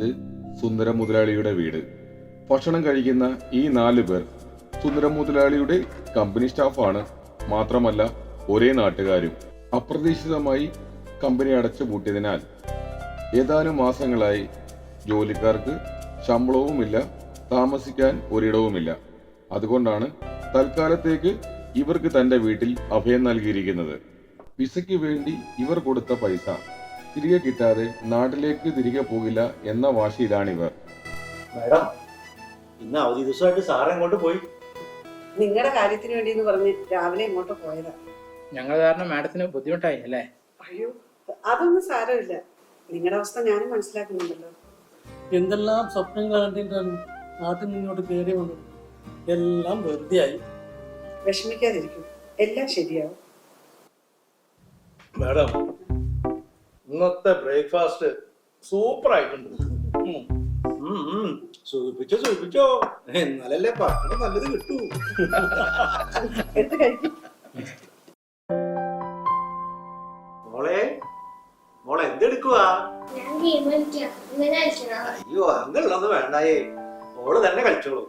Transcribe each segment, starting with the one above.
ഇത് സുന്ദര മുതലാളിയുടെ വീട്. ഭക്ഷണം കഴിക്കുന്ന ഈ 4 പേർ സുന്ദര മുതലാളിയുടെ കമ്പനി സ്റ്റാഫാണ്. മാത്രമല്ല ഒരേ നാട്ടുകാരും. അപ്രതീക്ഷിതമായി കമ്പനി അടച്ചു പൂട്ടിയതിനാൽ ഏതാനും മാസങ്ങളായി ജോലിക്കാർക്ക് ശമ്പളവുമില്ല, താമസിക്കാൻ ഒരിടവുമില്ല. അതുകൊണ്ടാണ് തൽക്കാലത്തേക്ക് ഇവർക്ക് തന്റെ വീട്ടിൽ അഭയം നൽകിയിരിക്കുന്നത്. വിസയ്ക്ക് വേണ്ടി ഇവർ കൊടുത്ത പൈസ തിരികെ കിട്ടാതെ നാട്ടിലേക്ക് തിരികെ പോകില്ല എന്ന വാശിയിലാണിവർ. മാഡം, ഇന്ന് അവധി ദിവസമായിട്ട് സാറ് എങ്ങോട്ട് പോയി? നിങ്ങളുടെ കാര്യത്തിന് വേണ്ടി എന്ന് പറഞ്ഞ് രാവിലെ ഇങ്ങോട്ട് പോയതാ. ഞങ്ങൾ കാരണം മാഡത്തിന് ബുദ്ധിമുട്ടായി അല്ലേ? അയ്യോ, അതൊന്നും സാരമില്ല. നിങ്ങളുടെ അവസ്ഥ ഞാനും മനസ്സിലാക്കുന്നുണ്ടല്ലോ. എന്തെല്ലാം സ്വപ്നങ്ങൾ കണ്ടിട്ടാണ് നാട്ടിൽ നിന്നോട്ട് കയറി വന്നത്. എല്ലാം വെറുതെ ആയി. വിഷമിക്കാതിരിക്കും, എല്ലാം ശരിയാവും. മാഡം, ഇന്നത്തെ ബ്രേക്ക്ഫാസ്റ്റ് സൂപ്പർ ആയിട്ടുണ്ട്. സൂചിപ്പിച്ചോ, എന്നാലല്ലേ ഭക്ഷണം നല്ലത് കിട്ടൂ. എന്ത് കഴിക്കും? മോളെ എന്തെടുക്കുവാ? അയ്യോ, അങ്ങനുള്ളത് വേണ്ടായേ, മോള് തന്നെ കളിച്ചോളൂ.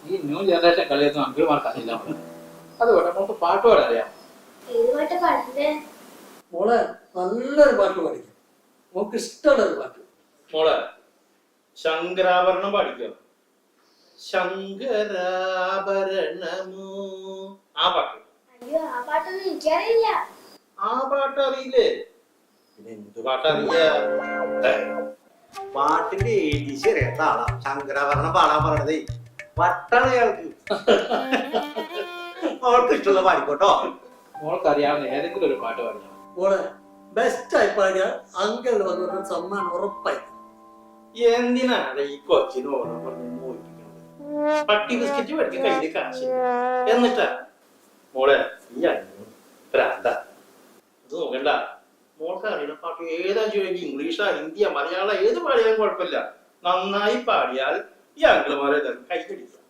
ഈ ന്യൂ ജനറേഷൻ കളിയൊന്നും അങ്കിൾമാർക്ക് അറിയില്ല. അതുകൊണ്ട് നമുക്ക് പാട്ട് പാടാൻ അറിയാം. മോളെ നല്ലൊരു പാട്ട് പാടിക്കും. നമുക്ക് ഇഷ്ടമുള്ള ഒരു പാട്ട്. മോളെ ശങ്കരാഭരണം പാടിക്കോ. ശങ്കരാഭരണമോ, ആ പാട്ട്. അയ്യോ, ആ പാട്ടൊന്നും എനിക്കറിയില്ല. ആ പാട്ട് അറിയില്ലേ? പിന്നെ എന്ത് പാട്ടറിയ? പാട്ടിന്റെ ഏജീസ് അറിയാത്ത ആളാ ശങ്കരാഭരണം പാടാൻ പറഞ്ഞതേ. പട്ടാണ് അയാൾക്ക്. അവൾക്ക് ഇഷ്ടമുള്ള പാടിക്കോട്ടോ. മോൾക്ക് അറിയാവുന്ന ഏതെങ്കിലും ഒരു പാട്ട് പാടിയാൽ. മോളെ ബെസ്റ്റായി പാടിയ അങ്കിളിന് വന്നൊരു സമ്മാനം ഉറപ്പായി. എന്തിനാണ് ഈ കൊച്ചിന് ഓരോ പറഞ്ഞു മോഹിപ്പിക്കുന്നത്? പട്ടി ബിസ്ക്കറ്റ് മേടിച്ച് കയ്യില് കാശ് എന്നിട്ടാ മോളെ ഈ ഭ്രാന്ത. ഇത് നോക്കണ്ട, മോൾക്ക് അറിയുന്ന പാട്ട് ഏതാ ചോദിക്കും? ഇംഗ്ലീഷാ, ഹിന്ദിയാ, മലയാളം, ഏത് പാടിയാലും കുഴപ്പമില്ല. നന്നായി പാടിയാൽ ഈ അങ്കിളുമാരെ കൈ പിടിക്കാം.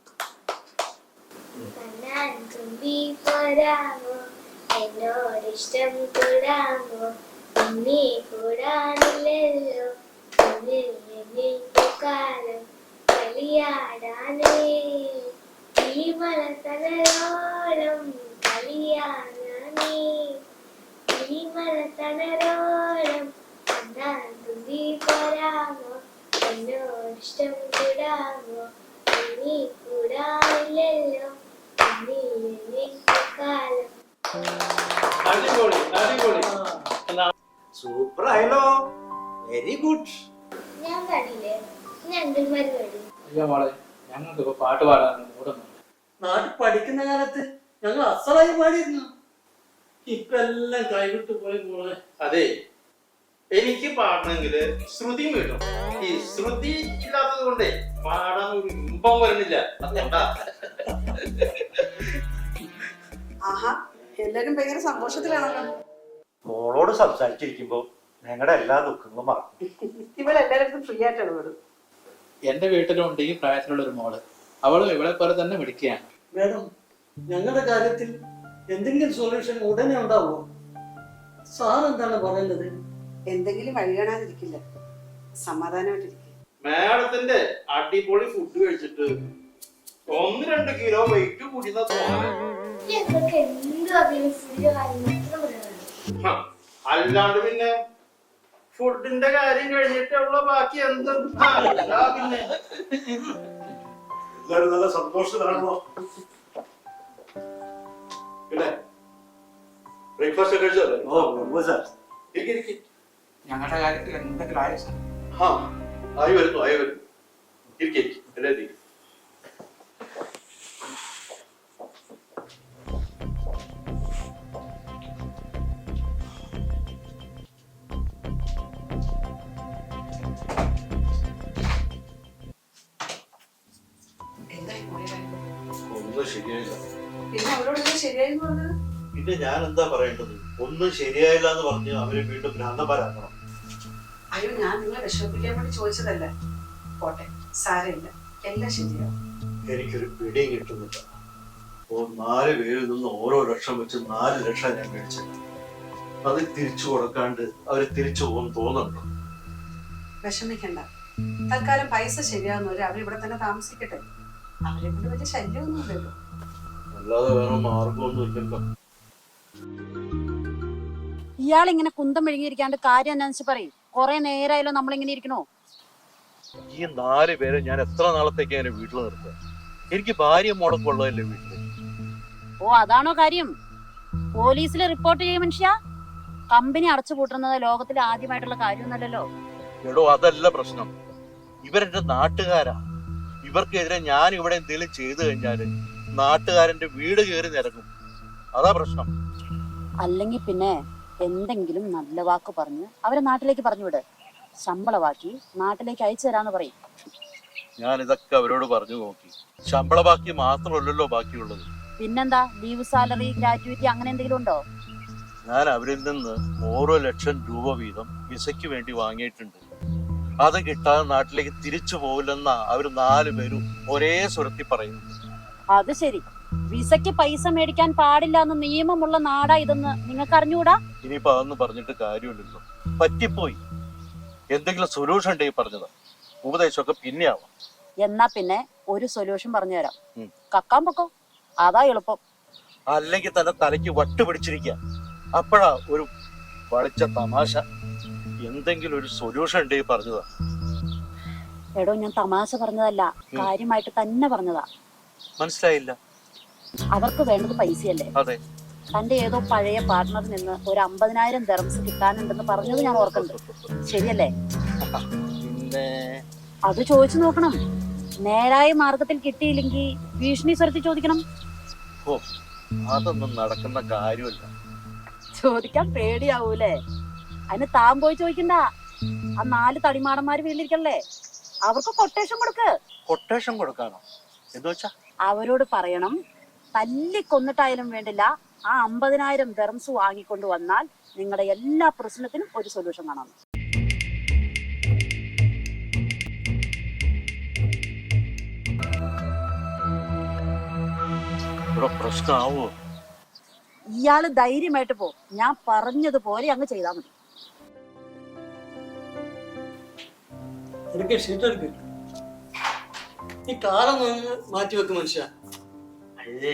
എന്നോടിഷ്ടം കൂടാമോ? നീ കൂടാനില്ലല്ലോ കാലം കളിയാടാനേ. ഈ മലത്തണലോളം കളിയാടാനേ. ഈ മലത്തണലോളം അന്നാൻ തുമ്പി പോരാമോ? എന്നോടിഷ്ടം കൂടാമോ? നീ കൂടാനില്ലല്ലോ കാലം. അടിപൊളി, അടിപൊളി, സൂപ്പർ ആയല്ലോ. Very good. ഞാൻ പാടില്ലേ? അങ്കിൾമാര് പാടി. അയ്യോ മോളെ, ഞങ്ങൾക്ക് ഇപ്പൊ പാട്ട് പാടാൻ മൂടൊന്നുമില്ല. നാട്ടിൽ പഠിക്കുന്ന കാലത്ത് ഞങ്ങൾ അസലായി പാടിയിരുന്നു. ഇപ്പൊ എല്ലാം കൈവിട്ട് പോയി മോളെ. അതെ, എനിക്ക് പാടണമെങ്കില് ശ്രുതി വേണം. ഈ ശ്രുതി ഇല്ലാത്തത് കൊണ്ടേ പാടാൻ ഒരു ഇമ്പം വരുന്നില്ല. അതുകൊണ്ടാ. ആഹാ, എല്ലാരും ഭയങ്കര സന്തോഷത്തിലാണല്ലോ. മോളോട് സംസാരിച്ചിരിക്കുമ്പോ ഞങ്ങളുടെ എല്ലാ ദുഃഖങ്ങളും മറക്കും. ഇവളെല്ലാരും ഫ്രീ ആയിട്ടാണ് വിടും. എന്റെ വീട്ടിലുണ്ട് ഈ പ്രായത്തിലുള്ള ഒരു മോള്. അവളും ഇവളെ പോലെ തന്നെ മിടുക്കിയാണ്. മേഡം, ഞങ്ങളുടെ കാര്യത്തിൽ എന്തെങ്കിലും സൊല്യൂഷൻ ഉടനെ ഉണ്ടാവുമോ? സാർ എന്താണ് പറയുന്നത്? എന്തെങ്കിലും വഴി കാണാതിരിക്കില്ല. സമാധാനമായിട്ടിരിക്കും. മാഡത്തിന്റെ അടിപൊളി ഫുഡ് കഴിച്ചിട്ട് 1-2 കിലോ വെയിറ്റ് കൂടിയെന്നാ തോന്നുന്നത്. അല്ലാണ്ട് പിന്നെ ഫുഡിന്റെ കാര്യം കഴിഞ്ഞിട്ടുള്ള ബാക്കി എന്തും പിന്നെ എല്ലാരും നല്ല സന്തോഷത്തിലാണോ? പിന്നെ ബ്രേക്ക്ഫാസ്റ്റ് കഴിച്ചല്ലേ? ഞങ്ങളുടെ കാര്യത്തിൽ എന്തെങ്കിലും ആയ ആയി വരുന്നു. എല്ലാവരും ഒന്നും ശരിയായില്ല. പിന്നെ അവരോട് ശരിയായി പറഞ്ഞത്? പിന്നെ ഞാൻ എന്താ പറയേണ്ടത്? ഒന്നും ശരിയായില്ല എന്ന് പറഞ്ഞ് അവരെ വീണ്ടും ഭ്രാന്തന്മാരാക്കണം. അയ്യോ, ഞാൻ നിങ്ങളെ വിഷമിപ്പിക്കാൻ വേണ്ടി ചോദിച്ചതല്ല. പോട്ടെ, സാരമില്ല, എല്ലാം ശരിയാവും. എനിക്കൊരു പിടിയും കിട്ടുന്നില്ല. 4 പേരിൽ നിന്ന് ഓരോ ലക്ഷം വെച്ച് 4 ലക്ഷം ഞാൻ മേടിച്ചത്. അത് തിരിച്ചു കൊടുക്കാണ്ട് അവര് തിരിച്ചു പോകുന്നു തോന്നുന്നുണ്ടോ? വിഷമിക്കണ്ട, തൽക്കാലം പൈസ ശരിയാവുന്നവരെ അവരിവിടെ തന്നെ താമസിക്കട്ടെ. അവരെ കൊണ്ട് വലിയ ശല്യമൊന്നുമില്ലല്ലോ. അല്ലാതെ വേറെ മാർഗമൊന്നും ഇല്ലല്ലോ. ഇയാൾ ഇങ്ങനെ കുന്തം മെഴുകിയിരിക്കാണ്ട് കാര്യം എന്താണെന്ന് വെച്ച് പറയും. കുറെ നേരമായാലോ നമ്മളിങ്ങനെ ഇരിക്കണോ? ഈ 4 പേരെ ഞാൻ എത്ര നാളത്തേക്ക് എന്റെ വീട്ടിൽ നിർത്തുക? എനിക്ക് ഭാര്യ മുടക്കുള്ളതല്ലേ വീട്ടില്. ഓ അതാണോ കാര്യം? പോലീസിൽ റിപ്പോർട്ട് ചെയ്യും മനുഷ്യ. കമ്പനി അടച്ചുപൂട്ടുന്നത് ലോകത്തിലെ ആദ്യമായിട്ടുള്ള കാര്യമൊന്നുമല്ലല്ലോ. എടോ അതല്ല പ്രശ്നം, ഇവരെന്റെ നാട്ടുകാരാ. ഇവർക്കെതിരെ ഞാൻ ഇവിടെ എന്തെങ്കിലും ചെയ്തു കഴിഞ്ഞാല് നാട്ടുകാരന്റെ വീട് കയറി നിരങ്ങും. അതാ പ്രശ്നം. അല്ലെങ്കിൽ പിന്നെ എന്തെങ്കിലും നല്ല വാക്ക് പറഞ്ഞ് അവരെ നാട്ടിലേക്ക് പറഞ്ഞുവിട്. ശമ്പളമാക്കി നാട്ടിലേക്ക് അയച്ചു തരാന്ന് പറയും. ഞാൻ ഇതൊക്കെ അവരോട് പറഞ്ഞു നോക്കി. ശമ്പള ബാക്കി മാത്രമല്ലല്ലോ ബാക്കിയുള്ളത്. പിന്നെന്താ, ലീവ് സാലറി, ഗ്രാറ്റുവിറ്റി അങ്ങനെ എന്തെങ്കിലും ഉണ്ടോ? ഞാൻ അവരിൽ നിന്ന് ഓരോ ലക്ഷം രൂപ വീതം വിസയ്ക്ക് വേണ്ടി വാങ്ങിയിട്ടുണ്ട്. അത് കിട്ടാതെ നാട്ടിലേക്ക് തിരിച്ചു പോവില്ലെന്നാ അവര് 4 പേരും ഒരേ സ്വരത്തിൽ പറയുന്നു. അത് ശരി, വിസയ്ക്ക് പൈസ മേടിക്കാൻ പാടില്ല എന്ന് നിയമമുള്ള നാടാ ഇതെന്ന് നിങ്ങൾക്ക് അറിഞ്ഞുകൂടാ? ഇനിയിപ്പോ അതൊന്നും പറഞ്ഞിട്ട് കാര്യമില്ലല്ലോ. പറ്റിപ്പോയി. എന്തെങ്കിലും സൊല്യൂഷൻ ഉണ്ടെങ്കിൽ പറഞ്ഞതാ. ഉപദേശമൊക്കെ പിന്നെ ആവാം. എന്നാ പിന്നെ ഒരു സൊല്യൂഷൻ പറഞ്ഞു തരാം. ഉം. കക്കാൻ പൊക്കോ, അതാ എളുപ്പം. അല്ലെങ്കിൽ തന്നെ തലയ്ക്ക് വട്ട് പിടിച്ചിരിക്കുക. അപ്പോഴാ ഒരു പഠിച്ച തമാശ. എന്തെങ്കിലും ഒരു സൊല്യൂഷൻ ഉണ്ടെങ്കിൽ പറഞ്ഞതാ. എടോ, ഞാൻ തമാശ പറഞ്ഞതല്ല, കാര്യമായിട്ട് തന്നെ പറഞ്ഞതാ. മനസ്സിലായില്ല? അവർക്ക് വേണ്ടത് പൈസയല്ലേ? അതെ. തന്റെ ഏതോ പഴയ പാർട്ട്ണറിൽ നിന്ന് ഒരു 50,000 ദിർഹംസ് കിട്ടാനുണ്ടെന്ന് പറഞ്ഞത് ഞാൻ ഓർക്കുന്നുണ്ട്. ശരിയല്ലേ? പിന്നെ അത് ചോദിച്ചു നോക്കണം. നേരായ മാർഗത്തിൽ കിട്ടിയില്ലെങ്കിൽ ഭീഷണി സ്വരത്തിൽ ചോദിക്കണം. ഓ, അതൊന്നും നടക്കുന്ന കാര്യമല്ല. ചോദിക്കാൻ പേടിയാവൂലേ? അതിന് താൻ പോയി ചോദിക്കണ്ട. ആ 4 തടിമാടന്മാര് വീട്ടിലിരിക്കല്ലേ, അവർക്ക് കൊട്ടേഷൻ കൊടുക്ക്. കൊട്ടേഷൻ കൊടുക്കാനോ? എന്ന് വെച്ചാ അവരോട് പറയണം, തല്ലിക്കൊന്നിട്ടായാലും വേണ്ടില്ല, ആ 50,000 ദിർഹംസ് വാങ്ങിക്കൊണ്ട് വന്നാൽ നിങ്ങളുടെ എല്ലാ പ്രശ്നത്തിനും ഒരു സൊല്യൂഷൻ കാണാം. ഇവിടെ പ്രശ്നമാവോ? ഇയാള് ധൈര്യമായിട്ട് പോ. ഞാൻ പറഞ്ഞതുപോലെ അങ്ങ് ചെയ്താൽ മതി. എനിക്ക് ഷീറ്റ് എടുക്ക്. ഈ കാലൊന്ന് മാറ്റി വെക്ക് മനുഷ്യ. അയ്യേ,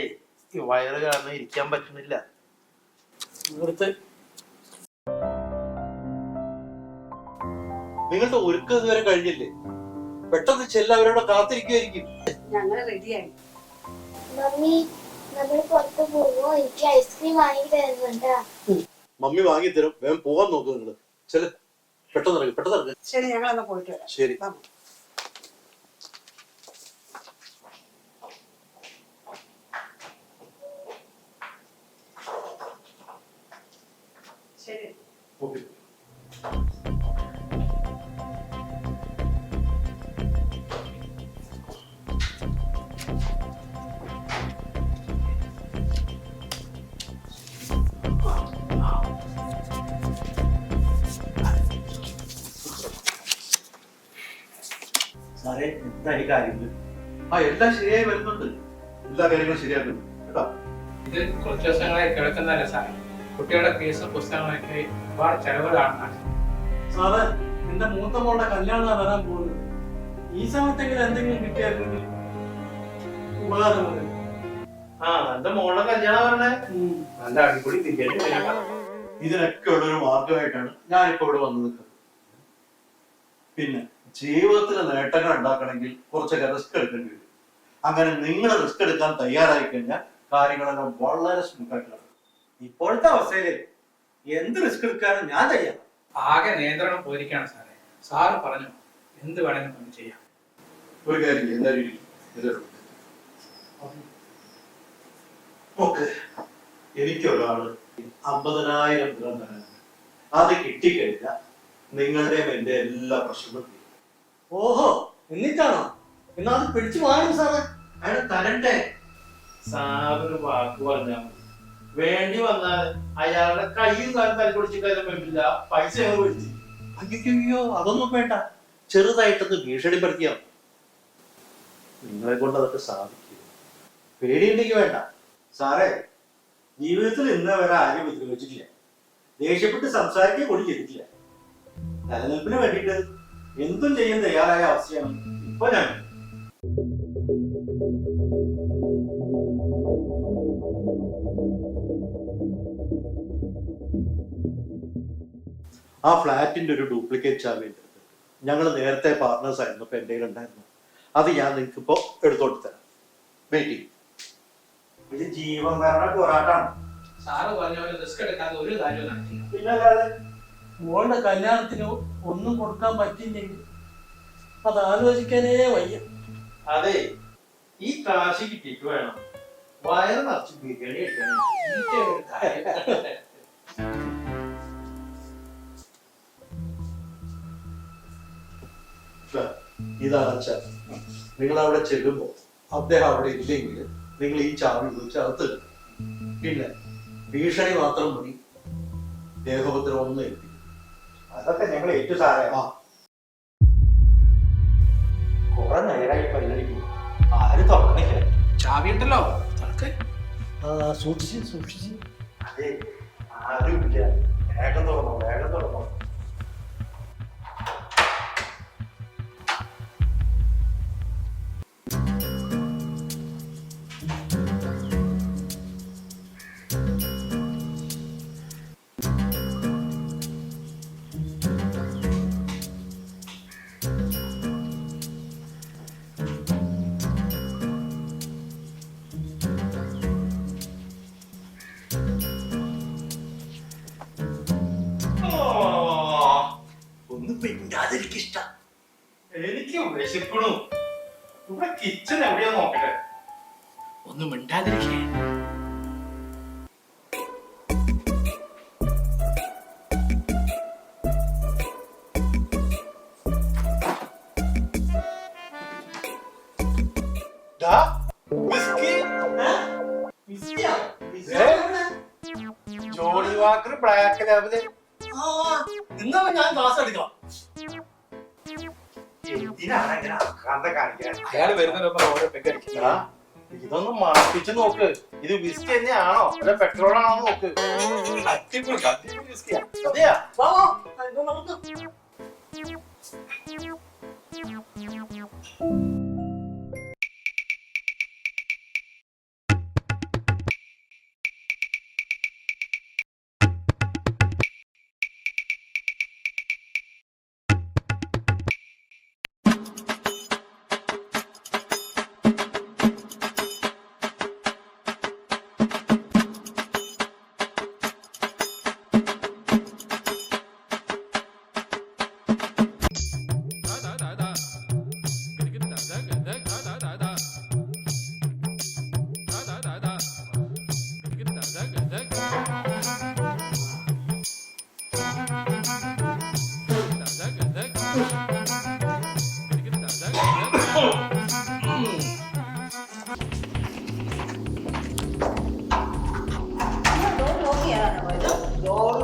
ഈ വയറ് കാരണം ഇരിക്കാൻ പറ്റുന്നില്ല. ഇവിടുത്തെ നിങ്ങളുടെ ഒരുക്കം ഇതുവരെ കഴിഞ്ഞില്ലേ? പെട്ടെന്ന് ചെല്ല, അവരോട് കാത്തിരിക്കുമായിരിക്കും. ഞങ്ങള് റെഡിയായി. മമ്മി, നമ്മൾ പുറത്ത് പോവോ? എനിക്ക് ഐസ്ക്രീം വാങ്ങി തരുന്നുണ്ടാ? മമ്മി വാങ്ങിത്തരും. വേഗം പോകാൻ നോക്ക് നിങ്ങള്. ചെല്, പെട്ടെന്ന് ഇറങ്ങി, പെട്ടെന്ന് ഇറങ്ങി. ശരി, ഞങ്ങളെന്നാ പോയിട്ട് വരാം. ശരി. വാ. ശരി. ഓക്കെ. സാറേ, എന്താ ഈ കാര്യങ്ങൾ? എല്ലാം ശരിയായി വരുന്നുണ്ട്. എല്ലാ കാര്യങ്ങളും ശരിയാക്കുന്നു കേട്ടോ. ഇത് കുറച്ച് ദിവസങ്ങളായി കിടക്കുന്നതല്ല സാറേ. കുട്ടികളുടെ കേസും പുസ്തകങ്ങളൊക്കെ ഒരുപാട് ചെലവുകളാണ്. സാറേ, എന്റെ മൂത്ത മോളുടെ കല്യാണം വരാൻ പോകുന്നത്. ഈ സമയത്തെങ്കിലും എന്തെങ്കിലും കിട്ടിയായിരുന്നെങ്കിൽ ഉപകാരമാണ്. എന്റെ മോളുടെ കല്യാണം പറഞ്ഞേ നല്ല അടിപൊളി തിരികെ. ഇതിനൊക്കെ ഉള്ളൊരു മാർഗമായിട്ടാണ് ഞാനിപ്പോ ഇവിടെ വന്നു നിൽക്കുന്നത്. പിന്നെ ജീവിതത്തിലെ നേട്ടങ്ങൾ ഉണ്ടാക്കണമെങ്കിൽ കുറച്ചൊക്കെ റിസ്ക് എടുക്കേണ്ടി വരും. അങ്ങനെ നിങ്ങൾ റിസ്ക് എടുക്കാൻ തയ്യാറായി കഴിഞ്ഞാൽ കാര്യങ്ങളെല്ലാം വളരെ സ്മൂത്തായിട്ട് നടക്കും. ഇപ്പോഴത്തെ അവസ്ഥയില് എന്ത് റിസ്ക് എടുക്കാനും ഞാൻ തയ്യാറാണ്. ആകെ നിയന്ത്രണം പോയിരിക്കാണ് സാറേ. സാറ് പറഞ്ഞു എന്ത് വേണമെങ്കിലും നമുക്ക് ചെയ്യാം. ഒരു കാര്യം ചെയ്യ്, എല്ലാവരും ഇരിക്ക്. നോക്ക്, എനിക്കൊരാള് 50,000 ദിർഹം തരാനുണ്ട്. അത് കിട്ടിക്കഴിഞ്ഞാൽ നിങ്ങളുടെയും എന്റെ എല്ലാ പ്രശ്നങ്ങളും തീരും. ഓഹോ, എന്നിട്ടാണോ? എന്നാ അത് പിടിച്ചു വാങ്ങും സാറേ. അയാൾ തരണ്ടേ? സാറിന് വാക്ക് പറഞ്ഞാൽ മതി. വേണ്ടി വന്നാൽ അയാളുടെ കയ്യും കാലം തല്ലി പൊടിച്ച് കയറാൻ പറ്റില്ല. പൈസ ഞങ്ങൾ പിടിച്ചു. അയ്യോ, അതൊന്നും വേണ്ട. ചെറുതായിട്ടൊന്ന് ഭീഷണിപ്പെടുത്തിയാ നിങ്ങളെ കൊണ്ട് അതൊക്കെ സാധിക്കും. പേടിയുണ്ടെങ്കിൽ വേണ്ട. സാറേ, ജീവിതത്തിൽ ഇന്ന് വരെ ആരും ഉപദ്രവിച്ചിട്ടില്ല. ദേഷ്യപ്പെട്ട് സംസാരിക്കുക കൂടി ചെയ്തിട്ടില്ല. നിലനിൽപ്പിന് വേണ്ടിയിട്ട് എന്തും ചെയ്യാൻ തയ്യാറായ അവസ്ഥയാണ് ഇപ്പൊ ഞാൻ. ആ ഫ്ലാറ്റിന്റെ ഒരു ഡ്യൂപ്ലിക്കേറ്റ് ചാവി ഉണ്ട്. ഞങ്ങൾ നേരത്തെ പാർട്ട്നേഴ്സ് ആയിരുന്നു, ഇപ്പൊ എൻ്റെ ഉണ്ടായിരുന്നു. അത് ഞാൻ നിങ്ങൾക്ക് ഇപ്പോ എടുത്തോട്ട് തരാം. വെയിറ്റിംഗ്. ഇത് ജീവൻ മരണ പോരാട്ടാണ്. സാറ് പറഞ്ഞ പോലെ റിസ്ക് എടുക്കാതെ ഒരു കാര്യവും നടത്തില്ല. പിന്നല്ലാതെ മോളുടെ കല്യാണത്തിന് ഒന്നും കൊടുക്കാൻ പറ്റില്ലെങ്കിൽ അത് ആലോചിക്കാനേ വയ്യ. അതെ, ഈ കാശ് കിട്ടിയിട്ട് വേണം വയറ് നിറച്ച് ബിരിയാണി എടുക്കണം. ഇതാണ് അച്ഛൻ. നിങ്ങൾ അവിടെ ചെല്ലുമ്പോ അദ്ദേഹം അവിടെ ഇല്ലെങ്കിൽ നിങ്ങൾ ഈ ചാവി ഉപയോഗിച്ച് അകത്ത് കയറും. പിന്നെ ഭീഷണി മാത്രം മതി, ദേഹോപദ്രവം ഒന്നും ഏൽപ്പിക്കും. അതൊക്കെ ഞങ്ങൾ ഏറ്റു സാറേ. കുറെ നേരമായി പരിഗണിക്കുന്നു, ആരും തുറക്കണില്ല. ചാവി ഉണ്ടല്ലോ തുറക്ക്. സൂക്ഷിച്ച്. അതെ, ആരും ഇല്ല. വേഗം തുറന്നോ, വേഗം തുറന്നോ. ഒന്ന് പിന്നാതിരിക്കിഷ്ടം. എനിക്ക് വിശക്കണു. ഇവിടെ കിച്ചൺ എവിടെയാ നോക്കട്ടെ. ഒന്ന് മിണ്ടാതിരിക്കേ. ജോണി വാക്കർ ബ്ലാക്ക് ലാബില് എന്നാ ഞാൻ ക്ലാസ് എടുക്കാം. എന്തിനാണ് ഇങ്ങനെ അക്കാന്ത കാണിക്കാൻ? അയാൾ വരുന്നതിനൊപ്പം ഓരോ പെഗ് അടിക്കില്ല. ഇതൊന്ന് മണപ്പിച്ച് നോക്ക്. ഇത് വിസ്കി തന്നെയാണോ അല്ല പെട്രോൾ ആണോ നോക്ക്. അടിപൊളി വിസ്കിയാ. അതെയാ?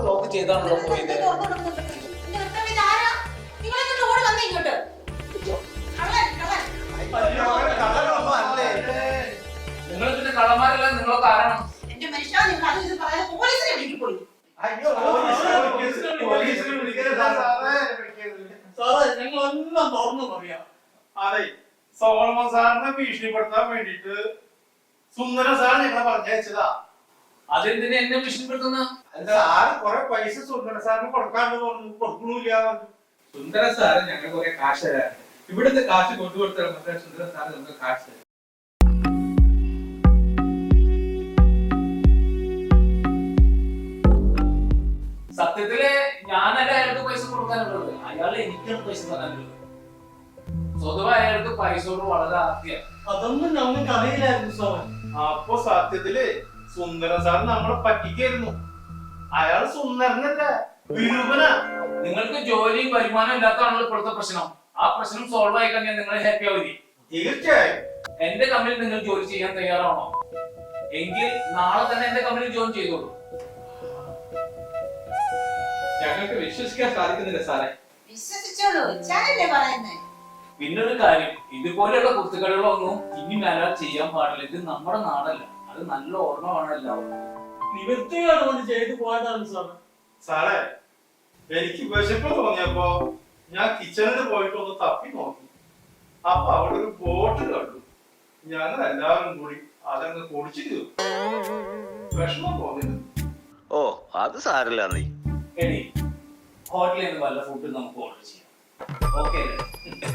ലോക്ക് ചെയ്താണല്ലോ പോയത്. നിങ്ങൾ പിന്നെ കള്ളന്മാരല്ല, നിങ്ങളെ കാരണം. എന്റെ മനുഷ്യ, നിങ്ങൾ അത് ഇത് പറയാതെ പോലീസിനെ വിളിക്ക് പോയി. അയ്യോ, പോലീസിനെ വിളിക്കരുത് സാറേ, ഞങ്ങളെല്ലാം തുറന്നു പറയാം. അതെ, സോളമൻ സാറിനെ ഭീഷണിപ്പെടുത്താൻ വേണ്ടിട്ട് സുന്ദര സാർ ഞങ്ങളെ പറഞ്ഞയച്ചതാ. അതെന്തിനാ എന്നെ ഭീഷണിപ്പെടുത്തുന്ന? സാറ് കുറെ പൈസ സുന്ദര സാറിന് കൊടുക്കാണ്ട് കൊടുക്കണില്ല. സുന്ദര സാറ് ഞങ്ങൾ കുറെ കാശ് തരാൻ, ഇവിടുത്തെ കാശ് കൊണ്ടുകൊടുത്താൽ മാത്രമേ സുന്ദര സാറ് നമുക്ക് കാശ് തരും. സത്യത്തില് ഞാനല്ല അയാൾക്ക് പൈസ കൊടുക്കാനുള്ളത്, അയാൾ എനിക്കാണ് പൈസ തരാനുള്ളത്. സ്വതവേ അയാൾക്ക് പൈസയോട് വളരെ ആർത്തിയാണ്. അതൊന്നും ഞങ്ങൾക്ക് അറിയില്ലായിരുന്നു സാറേ. അപ്പൊ സത്യത്തില് സുന്ദര സാർ നമ്മളെ പറ്റിക്കായിരുന്നു. അയാൾ സുന്ദരനല്ല, വിരൂപനാ. നിങ്ങൾക്ക് ജോലിയും വരുമാനം ഇല്ലാത്തതാണല്ലോ ഇപ്പോഴത്തെ പ്രശ്നം. ആ പ്രശ്നം സോൾവ് ആയി കഴിഞ്ഞാൽ നിങ്ങൾ ഹാപ്പി ആവില്ലേ? തീർച്ചയായും. എന്റെ കമ്പനിയിൽ നിങ്ങൾ ജോലി ചെയ്യാൻ തയ്യാറാണോ? എങ്കിൽ നാളെ തന്നെ എന്റെ കമ്പനിയിൽ ജോയിൻ ചെയ്തോളൂ. ഞങ്ങൾക്ക് വിശ്വസിക്കാൻ സാധിക്കുന്നില്ല സാറേ. വിശ്വസിച്ചോളൂ, ഞാനല്ലേ പറയുന്നേ. പിന്നൊരു കാര്യം, ഇതുപോലെയുള്ള കുത്തുകളികളൊന്നും ഇനി മേലാൽ ചെയ്യാൻ പാടില്ല. ഇത് നമ്മുടെ നാടല്ല, അത് നല്ല ഓർമ്മയാണ് എല്ലാവർക്കും. നിവൃത്തിയോട് കൊണ്ട് ചെയ്തു പോയതാണ് സാറേ. സാറേ, എനിക്ക് വിശപ്പ് തോന്നിയപ്പോ ഞാൻ കിച്ചണിൽ പോയിട്ട് ഒന്ന് തപ്പി നോക്കി. അപ്പൊ അവിടെ ഒരു ബോട്ട് കണ്ടു. ഞങ്ങൾ എല്ലാവരും കൂടി അതങ്ങ് പൊടിച്ചു തീർന്നു. വിഷമം തോന്നിയത്. ഓ അത് സാരല്ല നീ. എടി ഹോട്ടലിൽ നിന്ന് വല്ല ഫുഡ് നമുക്ക് ഓർഡർ ചെയ്യാം. ഓക്കെ അല്ലേ?